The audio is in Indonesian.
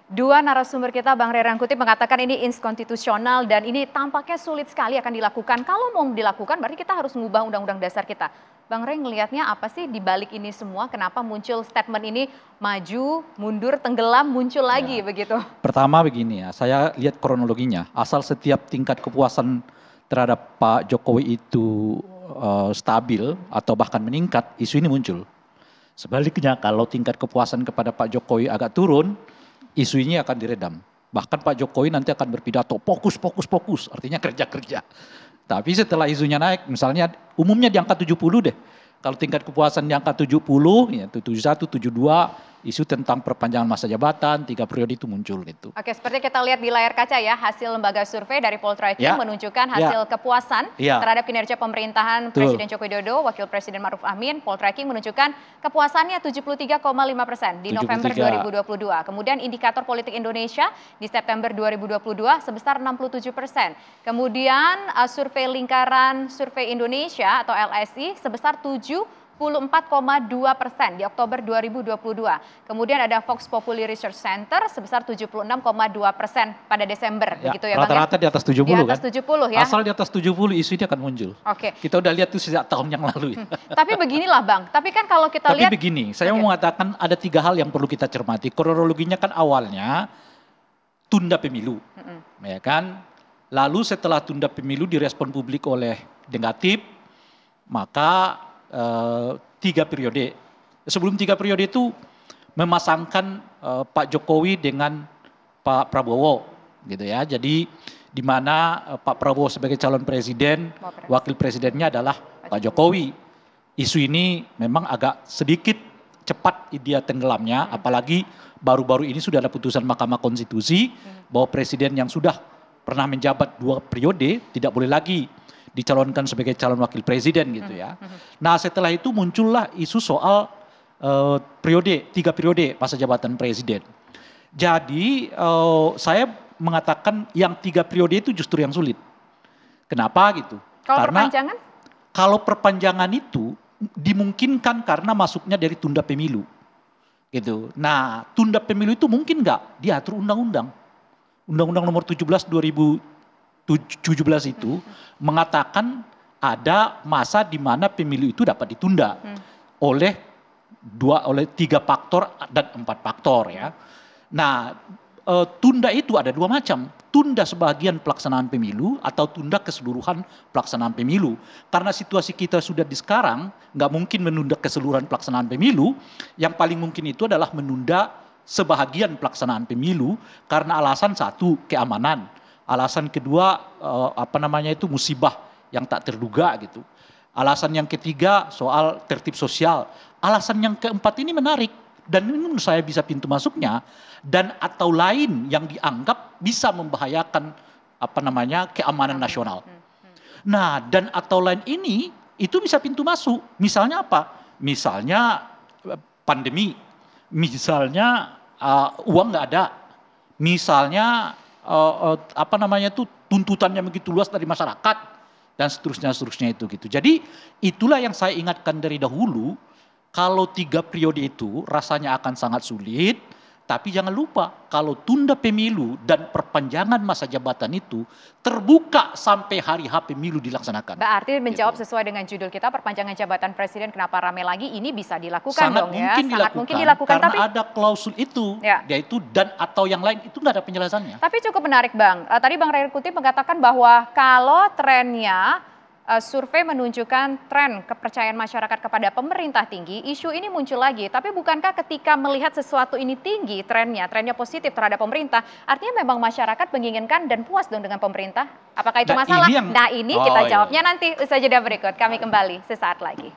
Dua narasumber kita, Bang Ray Rangkuti mengatakan ini inskonstitusional dan ini tampaknya sulit sekali akan dilakukan. Kalau mau dilakukan berarti kita harus mengubah undang-undang dasar kita. Bang Ray ngelihatnya apa sih di balik ini semua? Kenapa muncul statement ini maju, mundur, tenggelam, muncul lagi begitu? Pertama begini ya, saya lihat kronologinya. Asal setiap tingkat kepuasan terhadap Pak Jokowi itu stabil atau bahkan meningkat, isu ini muncul. Sebaliknya kalau tingkat kepuasan kepada Pak Jokowi agak turun, isu ini akan diredam. Bahkan Pak Jokowi nanti akan berpidato fokus, artinya kerja-kerja. Tapi setelah isunya naik, misalnya umumnya di angka 70 deh. Kalau tingkat kepuasan di angka 70, ya 71, 72, isu tentang perpanjangan masa jabatan, 3 periode itu muncul gitu. Oke, seperti kita lihat di layar kaca ya, hasil lembaga survei dari Poltreking menunjukkan hasil kepuasan terhadap kinerja pemerintahan Presiden Joko Widodo, Wakil Presiden Ma'ruf Amin. Poltreking menunjukkan kepuasannya 73,5% di November 2022. Kemudian indikator politik Indonesia di September 2022 sebesar 67%. Kemudian survei lingkaran survei Indonesia atau LSI sebesar 74,2% di Oktober 2022. Kemudian ada Vox Populi Research Center sebesar 76,2% pada Desember. Begitu ya Bang? Rata-rata di atas 70 kan? Di atas 70 ya? Asal di atas 70 isu ini akan muncul. Oke. Kita udah lihat itu sejak tahun yang lalu ya. Tapi beginilah Bang, tapi kan kalau kita lihat. Tapi begini, saya mau mengatakan ada 3 hal yang perlu kita cermati. Kronologinya kan awalnya tunda pemilu. Ya kan? Lalu setelah tunda pemilu direspon publik oleh negatif, maka 3 periode. Sebelum 3 periode itu memasangkan Pak Jokowi dengan Pak Prabowo, gitu ya. Jadi di mana Pak Prabowo sebagai calon presiden, wakil presidennya adalah Pak Jokowi. Isu ini memang agak sedikit cepat dia tenggelamnya, apalagi baru-baru ini sudah ada putusan Mahkamah Konstitusi bahwa presiden yang sudah pernah menjabat 2 periode tidak boleh lagi dicalonkan sebagai calon wakil presiden gitu ya. Nah setelah itu muncullah isu soal 3 periode masa jabatan presiden. Jadi saya mengatakan yang 3 periode itu justru yang sulit. Kenapa gitu? Karena perpanjangan? Kalau perpanjangan itu dimungkinkan karena masuknya dari tunda pemilu. Gitu. Nah tunda pemilu itu mungkin nggak diatur undang-undang. Undang-undang nomor 17 2017 itu mengatakan ada masa di mana pemilu itu dapat ditunda oleh 3 faktor dan 4 faktor ya. Nah, tunda itu ada 2 macam. Tunda sebagian pelaksanaan pemilu atau tunda keseluruhan pelaksanaan pemilu. Karena situasi kita sudah di sekarang nggak mungkin menunda keseluruhan pelaksanaan pemilu. Yang paling mungkin itu adalah menunda sebahagian pelaksanaan pemilu karena alasan 1 keamanan. Alasan kedua musibah yang tak terduga gitu. Alasan yang ketiga soal tertib sosial. Alasan yang keempat ini menarik dan ini menurut saya bisa pintu masuknya dan atau lain yang dianggap bisa membahayakan keamanan nasional. Nah, dan atau lain ini itu bisa pintu masuk. Misalnya apa? Misalnya pandemi. Misalnya uang nggak ada. Misalnya tuntutan yang begitu luas dari masyarakat dan seterusnya itu gitu. Jadi itulah yang saya ingatkan dari dahulu, kalau 3 periode itu rasanya akan sangat sulit, tapi jangan lupa kalau tunda pemilu dan perpanjangan masa jabatan itu terbuka sampai hari H pemilu dilaksanakan. Berarti menjawab sesuai dengan judul kita, perpanjangan jabatan presiden kenapa ramai lagi, ini bisa dilakukan sangat dong mungkin ya. Sangat mungkin dilakukan karena tapi ada klausul itu, yaitu dan atau yang lain itu nggak ada penjelasannya. Tapi cukup menarik Bang, tadi Bang Ray Rangkuti mengatakan bahwa kalau trennya survei menunjukkan tren kepercayaan masyarakat kepada pemerintah tinggi, isu ini muncul lagi. Tapi bukankah ketika melihat sesuatu ini tinggi trennya positif terhadap pemerintah, artinya memang masyarakat menginginkan dan puas dong dengan pemerintah? Apakah itu masalah? Nah ini kita jawabnya nanti usai jeda berikut. Kami kembali sesaat lagi.